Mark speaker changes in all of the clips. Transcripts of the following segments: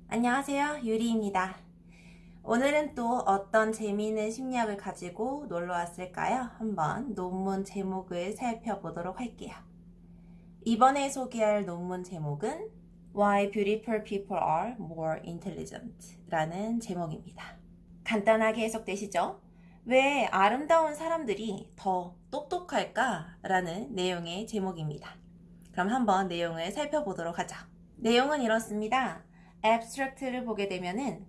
Speaker 1: 안녕하세요. 유리입니다. 오늘은 또 어떤 재미있는 심리학을 가지고 놀러 왔을까요? 한번 논문 제목을 살펴보도록 할게요. 이번에 소개할 논문 제목은 Why Beautiful People Are More Intelligent 라는 제목입니다. 간단하게 해석되시죠? 왜 아름다운 사람들이 더 똑똑할까? 라는 내용의 제목입니다. 그럼 한번 내용을 살펴보도록 하죠. 내용은 이렇습니다. abstract를 보게 되면은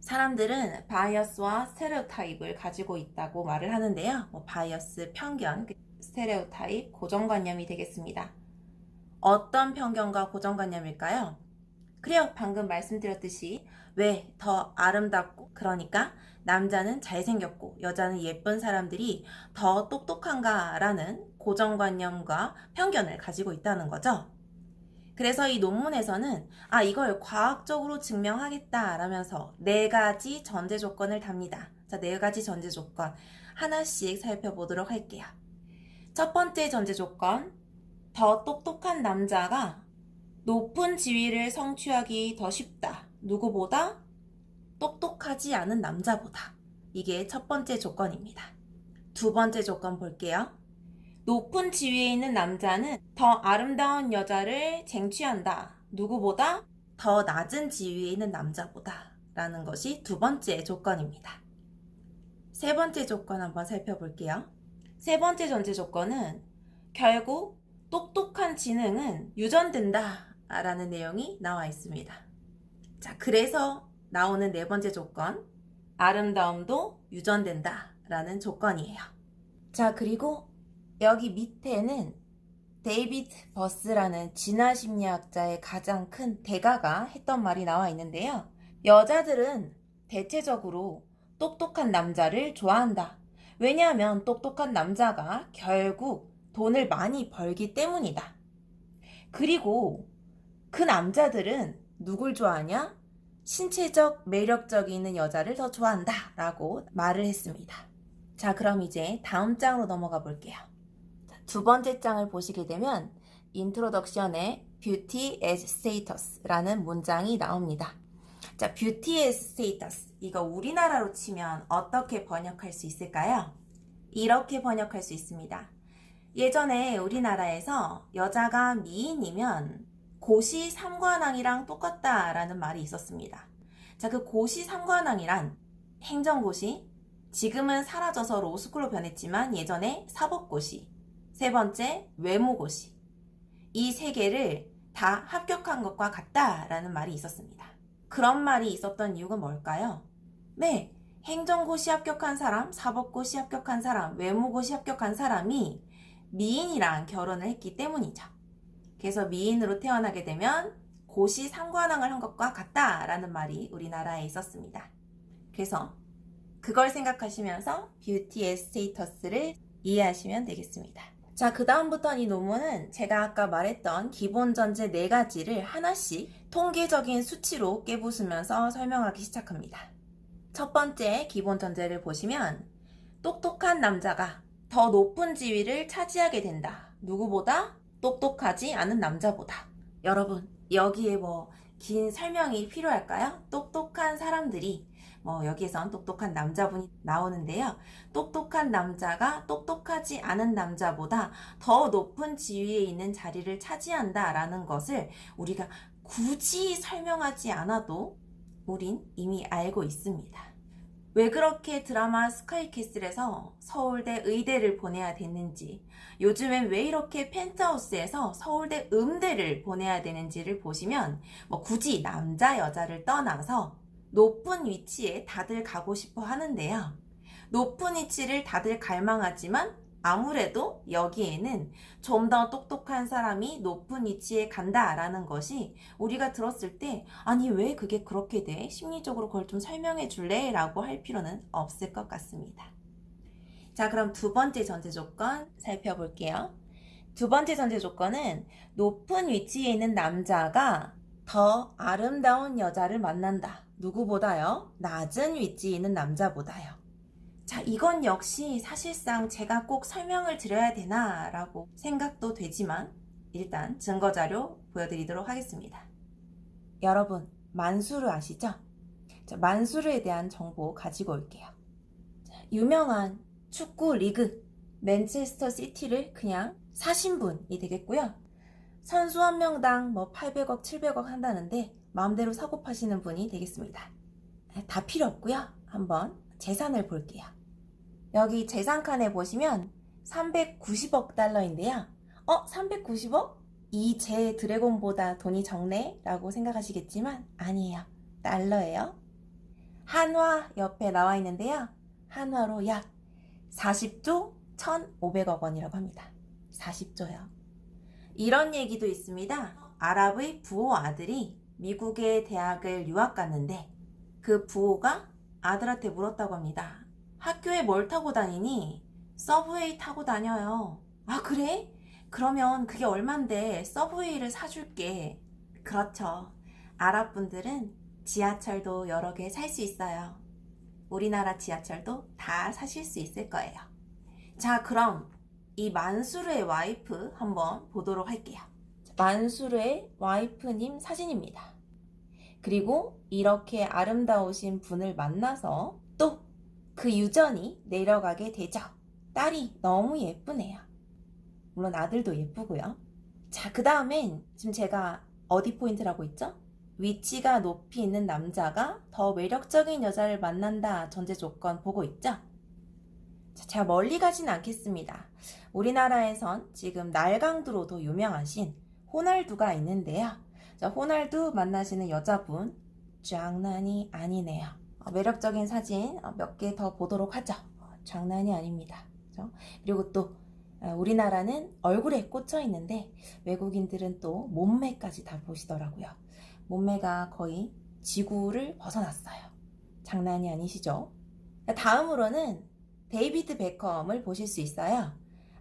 Speaker 1: 사람들은 바이어스와 스테레오타입을 가지고 있다고 말을 하는데요. 바이어스, 편견, 스테레오타입, 고정관념이 되겠습니다. 어떤 편견과 고정관념일까요? 그래요. 방금 말씀드렸듯이 왜 더 아름답고 그러니까 남자는 잘생겼고 여자는 예쁜 사람들이 더 똑똑한가 라는 고정관념과 편견을 가지고 있다는 거죠. 그래서 이 논문에서는 이걸 과학적으로 증명하겠다 라면서 4가지 전제 조건을 답니다. 자, 4가지 전제 조건 하나씩 살펴보도록 할게요. 첫 번째 전제 조건, 더 똑똑한 남자가 높은 지위를 성취하기 더 쉽다. 누구보다? 똑똑하지 않은 남자보다. 이게 첫 번째 조건입니다. 두 번째 조건 볼게요. 높은 지위에 있는 남자는 더 아름다운 여자를 쟁취한다. 누구보다? 더 낮은 지위에 있는 남자보다. 라는 것이 두 번째 조건입니다. 세 번째 조건 한번 살펴볼게요. 세 번째 전제 조건은 결국 똑똑한 지능은 유전된다. 라는 내용이 나와 있습니다. 자, 그래서 나오는 네 번째 조건, 아름다움도 유전된다. 라는 조건이에요. 자, 그리고 여기 밑에는 데이비드 버스라는 진화심리학자의 가장 큰 대가가 했던 말이 나와 있는데요. 여자들은 대체적으로 똑똑한 남자를 좋아한다. 왜냐하면 똑똑한 남자가 결국 돈을 많이 벌기 때문이다. 그리고 그 남자들은 누굴 좋아하냐? 신체적 매력적이 있는 여자를 더 좋아한다 라고 말을 했습니다. 자, 그럼 이제 다음 장으로 넘어가 볼게요. 두 번째 장을 보시게 되면 인트로덕션에 Beauty as Status라는 문장이 나옵니다. 자, Beauty as Status 이거 우리나라로 치면 어떻게 번역할 수 있을까요? 이렇게 번역할 수 있습니다. 예전에 우리나라에서 여자가 미인이면 고시 삼관왕이랑 똑같다라는 말이 있었습니다. 자, 그 고시 삼관왕이란 행정고시, 지금은 사라져서 로스쿨로 변했지만 예전에 사법고시, 세 번째 외모고시, 이 세 개를 다 합격한 것과 같다라는 말이 있었습니다. 그런 말이 있었던 이유가 뭘까요? 네, 행정고시 합격한 사람, 사법고시 합격한 사람, 외모고시 합격한 사람이 미인이랑 결혼을 했기 때문이죠. 그래서 미인으로 태어나게 되면 고시 삼관왕을 한 것과 같다라는 말이 우리나라에 있었습니다. 그래서 그걸 생각하시면서 뷰티의 스테이터스를 이해하시면 되겠습니다. 자, 그 다음부터는 이 논문은 제가 아까 말했던 기본 전제 4가지를 하나씩 통계적인 수치로 깨부수면서 설명하기 시작합니다. 첫 번째 기본 전제를 보시면 똑똑한 남자가 더 높은 지위를 차지하게 된다. 누구보다? 똑똑하지 않은 남자보다. 여러분, 여기에 긴 설명이 필요할까요? 똑똑한 사람들이 여기에선 똑똑한 남자분이 나오는데요. 똑똑한 남자가 똑똑하지 않은 남자보다 더 높은 지위에 있는 자리를 차지한다라는 것을 우리가 굳이 설명하지 않아도 우린 이미 알고 있습니다. 왜 그렇게 드라마 스카이캐슬에서 서울대 의대를 보내야 됐는지, 요즘엔 왜 이렇게 펜트하우스에서 서울대 음대를 보내야 되는지를 보시면 굳이 남자 여자를 떠나서 높은 위치에 다들 가고 싶어 하는데요. 높은 위치를 다들 갈망하지만 아무래도 여기에는 좀 더 똑똑한 사람이 높은 위치에 간다라는 것이 우리가 들었을 때 아니 왜 그게 그렇게 돼? 심리적으로 그걸 좀 설명해 줄래? 라고 할 필요는 없을 것 같습니다. 자, 그럼 두 번째 전제 조건 살펴볼게요. 두 번째 전제 조건은 높은 위치에 있는 남자가 더 아름다운 여자를 만난다. 누구보다요? 낮은 위치에 있는 남자보다요. 자, 이건 역시 사실상 제가 꼭 설명을 드려야 되나 라고 생각도 되지만 일단 증거자료 보여드리도록 하겠습니다. 여러분, 만수르 아시죠? 자, 만수르에 대한 정보 가지고 올게요. 자, 유명한 축구 리그 맨체스터 시티를 그냥 사신 분이 되겠고요. 선수 한 명당 뭐 800억, 700억 한다는데 마음대로 사고 파시는 분이 되겠습니다. 다 필요 없고요. 한번 재산을 볼게요. 여기 재산 칸에 보시면 390억 달러인데요. 390억? 이 제 드래곤보다 돈이 적네? 라고 생각하시겠지만 아니에요. 달러예요. 한화 옆에 나와 있는데요. 한화로 약 40조 1,500억 원이라고 합니다. 40조요. 이런 얘기도 있습니다. 아랍의 부호 아들이 미국의 대학을 유학 갔는데 그 부호가 아들한테 물었다고 합니다. 학교에 뭘 타고 다니니? 서브웨이 타고 다녀요. 아, 그래? 그러면 그게 얼만데 서브웨이를 사줄게. 그렇죠. 아랍 분들은 지하철도 여러 개 살 수 있어요. 우리나라 지하철도 다 사실 수 있을 거예요. 자, 그럼 이 만수르의 와이프 한번 보도록 할게요. 만수르의 와이프님 사진입니다. 그리고 이렇게 아름다우신 분을 만나서 또 그 유전이 내려가게 되죠. 딸이 너무 예쁘네요. 물론 아들도 예쁘고요. 자, 그 다음엔 지금 제가 어디 포인트라고 했죠? 위치가 높이 있는 남자가 더 매력적인 여자를 만난다 전제 조건 보고 있죠? 자, 제가 멀리 가진 않겠습니다. 우리나라에선 지금 날강도로도 유명하신 호날두가 있는데요. 자, 호날두 만나시는 여자분 장난이 아니네요. 매력적인 사진 몇 개 더 보도록 하죠. 장난이 아닙니다. 그렇죠? 그리고 또 우리나라는 얼굴에 꽂혀 있는데 외국인들은 또 몸매까지 다 보시더라고요. 몸매가 거의 지구를 벗어났어요. 장난이 아니시죠? 다음으로는 데이비드 베컴을 보실 수 있어요.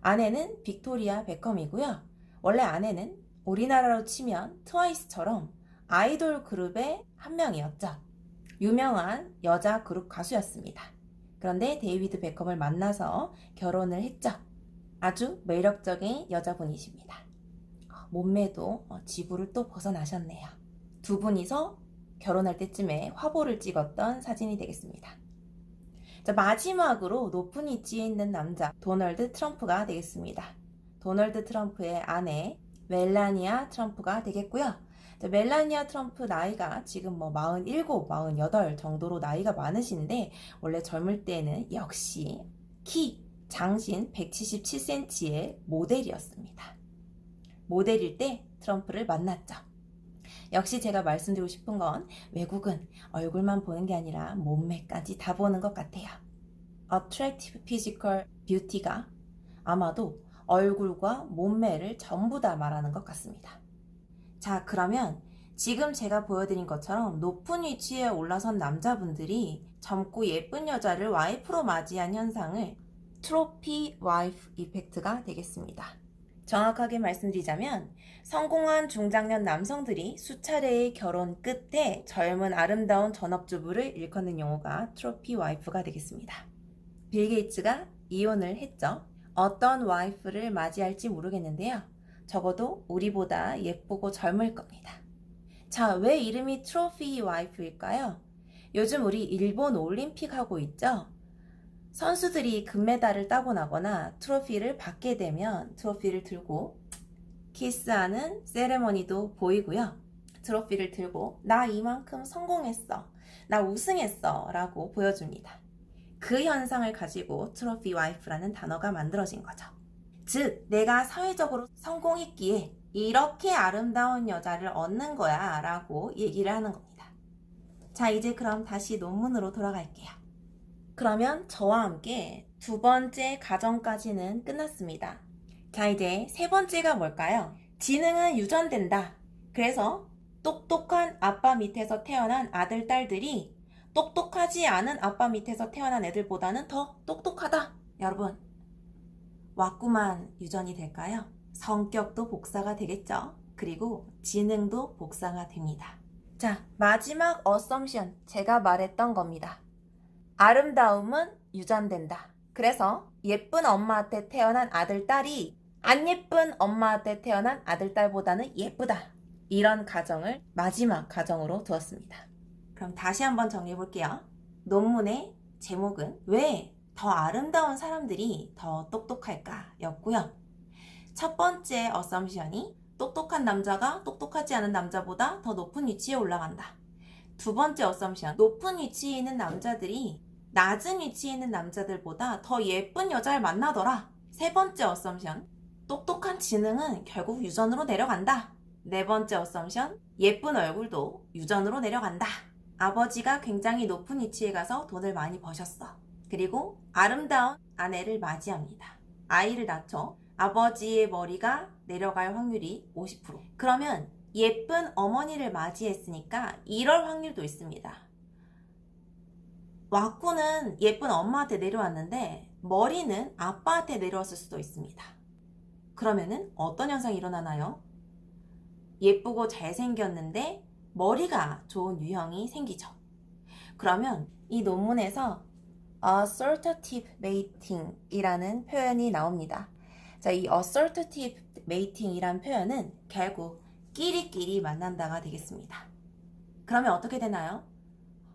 Speaker 1: 아내는 빅토리아 베컴이고요. 원래 아내는 우리나라로 치면 트와이스처럼 아이돌 그룹의 한 명이었죠. 유명한 여자 그룹 가수였습니다. 그런데 데이비드 베컴을 만나서 결혼을 했죠. 아주 매력적인 여자분이십니다. 몸매도 지구를 또 벗어나셨네요. 두 분이서 결혼할 때쯤에 화보를 찍었던 사진이 되겠습니다. 자, 마지막으로 높은 위치에 있는 남자 도널드 트럼프가 되겠습니다. 도널드 트럼프의 아내 멜라니아 트럼프가 되겠고요. 자, 멜라니아 트럼프 나이가 지금 뭐 47, 48 정도로 나이가 많으신데 원래 젊을 때는 역시 키 장신 177cm의 모델이었습니다. 모델일 때 트럼프를 만났죠. 역시 제가 말씀드리고 싶은 건 외국은 얼굴만 보는 게 아니라 몸매까지 다 보는 것 같아요. Attractive Physical Beauty가 아마도 얼굴과 몸매를 전부 다 말하는 것 같습니다. 자, 그러면 지금 제가 보여드린 것처럼 높은 위치에 올라선 남자분들이 젊고 예쁜 여자를 와이프로 맞이한 현상을 트로피 와이프 이펙트가 되겠습니다. 정확하게 말씀드리자면 성공한 중장년 남성들이 수차례의 결혼 끝에 젊은 아름다운 전업주부를 일컫는 용어가 트로피 와이프가 되겠습니다. 빌 게이츠가 이혼을 했죠. 어떤 와이프를 맞이할지 모르겠는데요. 적어도 우리보다 예쁘고 젊을 겁니다. 자, 왜 이름이 트로피 와이프일까요? 요즘 우리 일본 올림픽 하고 있죠? 선수들이 금메달을 따고 나거나 트로피를 받게 되면 트로피를 들고 키스하는 세레머니도 보이고요. 트로피를 들고 나 이만큼 성공했어, 나 우승했어 라고 보여줍니다. 그 현상을 가지고 트로피 와이프라는 단어가 만들어진 거죠. 즉, 내가 사회적으로 성공했기에 이렇게 아름다운 여자를 얻는 거야 라고 얘기를 하는 겁니다. 자, 이제 그럼 다시 논문으로 돌아갈게요. 그러면 저와 함께 두 번째 가정까지는 끝났습니다. 자, 이제 세 번째가 뭘까요? 지능은 유전된다. 그래서 똑똑한 아빠 밑에서 태어난 아들, 딸들이 똑똑하지 않은 아빠 밑에서 태어난 애들보다는 더 똑똑하다. 여러분, 왔구만 유전이 될까요? 성격도 복사가 되겠죠. 그리고 지능도 복사가 됩니다. 자, 마지막 어썸션 제가 말했던 겁니다. 아름다움은 유전된다. 그래서 예쁜 엄마한테 태어난 아들, 딸이 안 예쁜 엄마한테 태어난 아들, 딸보다는 예쁘다. 이런 가정을 마지막 가정으로 두었습니다. 그럼 다시 한번 정리해 볼게요. 논문의 제목은 왜 더 아름다운 사람들이 더 똑똑할까 였고요. 첫 번째 어썸션이 똑똑한 남자가 똑똑하지 않은 남자보다 더 높은 위치에 올라간다. 두 번째 어썸션, 높은 위치에 있는 남자들이 낮은 위치에 있는 남자들보다 더 예쁜 여자를 만나더라. 세 번째 어썸션, 똑똑한 지능은 결국 유전으로 내려간다. 네 번째 어썸션, 예쁜 얼굴도 유전으로 내려간다. 아버지가 굉장히 높은 위치에 가서 돈을 많이 버셨어. 그리고 아름다운 아내를 맞이합니다. 아이를 낳죠. 아버지의 머리가 내려갈 확률이 50%. 그러면 예쁜 어머니를 맞이했으니까 이럴 확률도 있습니다. 왁구는 예쁜 엄마한테 내려왔는데 머리는 아빠한테 내려왔을 수도 있습니다. 그러면은 어떤 현상이 일어나나요? 예쁘고 잘생겼는데 머리가 좋은 유형이 생기죠. 그러면 이 논문에서 assertive mating 이라는 표현이 나옵니다. 자, 이 assertive mating 이란 표현은 결국 끼리끼리 만난다가 되겠습니다. 그러면 어떻게 되나요?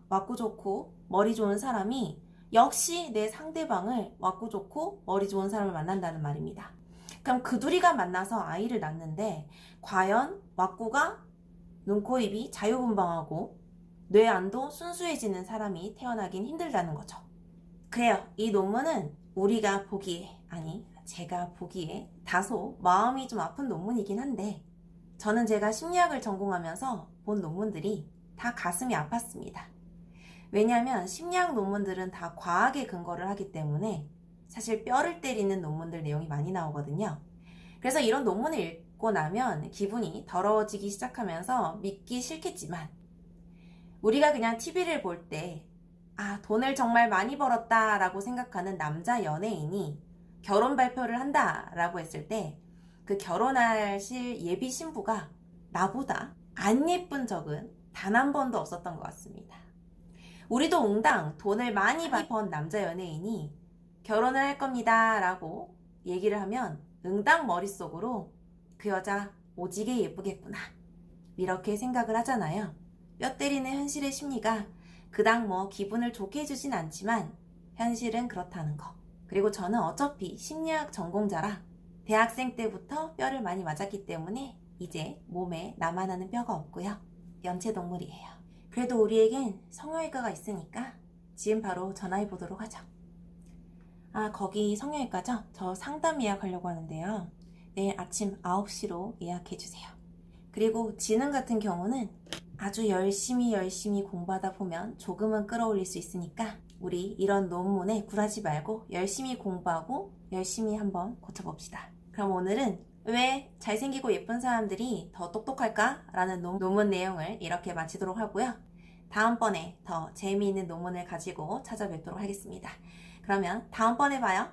Speaker 1: 왁구 좋고 머리 좋은 사람이 역시 내 상대방을 왁구 좋고 머리 좋은 사람을 만난다는 말입니다. 그럼 그 둘이가 만나서 아이를 낳는데 과연 왁구가 눈, 코, 입이 자유분방하고 뇌안도 순수해지는 사람이 태어나긴 힘들다는 거죠. 그래요. 이 논문은 우리가 보기에, 아니 제가 보기에 다소 마음이 좀 아픈 논문이긴 한데 저는 제가 심리학을 전공하면서 본 논문들이 다 가슴이 아팠습니다. 왜냐하면 심리학 논문들은 다 과학에 근거를 하기 때문에 사실 뼈를 때리는 논문들 내용이 많이 나오거든요. 그래서 이런 논문을 읽고 나면 기분이 더러워지기 시작하면서 믿기 싫겠지만 우리가 그냥 TV를 볼 때 돈을 정말 많이 벌었다 라고 생각하는 남자 연예인이 결혼 발표를 한다 라고 했을 때 그 결혼하실 예비 신부가 나보다 안 예쁜 적은 단 한 번도 없었던 것 같습니다. 우리도 옹당 돈을 많이 번 남자 연예인이 결혼을 할 겁니다 라고 얘기를 하면 응당 머릿속으로 그 여자 오지게 예쁘겠구나 이렇게 생각을 하잖아요. 뼈 때리는 현실의 심리가 그닥 기분을 좋게 해주진 않지만 현실은 그렇다는 거. 그리고 저는 어차피 심리학 전공자라 대학생 때부터 뼈를 많이 맞았기 때문에 이제 몸에 나만 아는 뼈가 없고요. 연체동물이에요. 그래도 우리에겐 성형외과가 있으니까 지금 바로 전화해 보도록 하죠. 거기 성형외과죠? 저 상담 예약하려고 하는데요. 내일 아침 9시로 예약해 주세요. 그리고 지능 같은 경우는 아주 열심히 공부하다 보면 조금은 끌어올릴 수 있으니까 우리 이런 논문에 굴하지 말고 열심히 공부하고 열심히 한번 고쳐봅시다. 그럼 오늘은 왜 잘생기고 예쁜 사람들이 더 똑똑할까? 라는 논문 내용을 이렇게 마치도록 하고요. 다음번에 더 재미있는 논문을 가지고 찾아뵙도록 하겠습니다. 그러면 다음번에 봐요.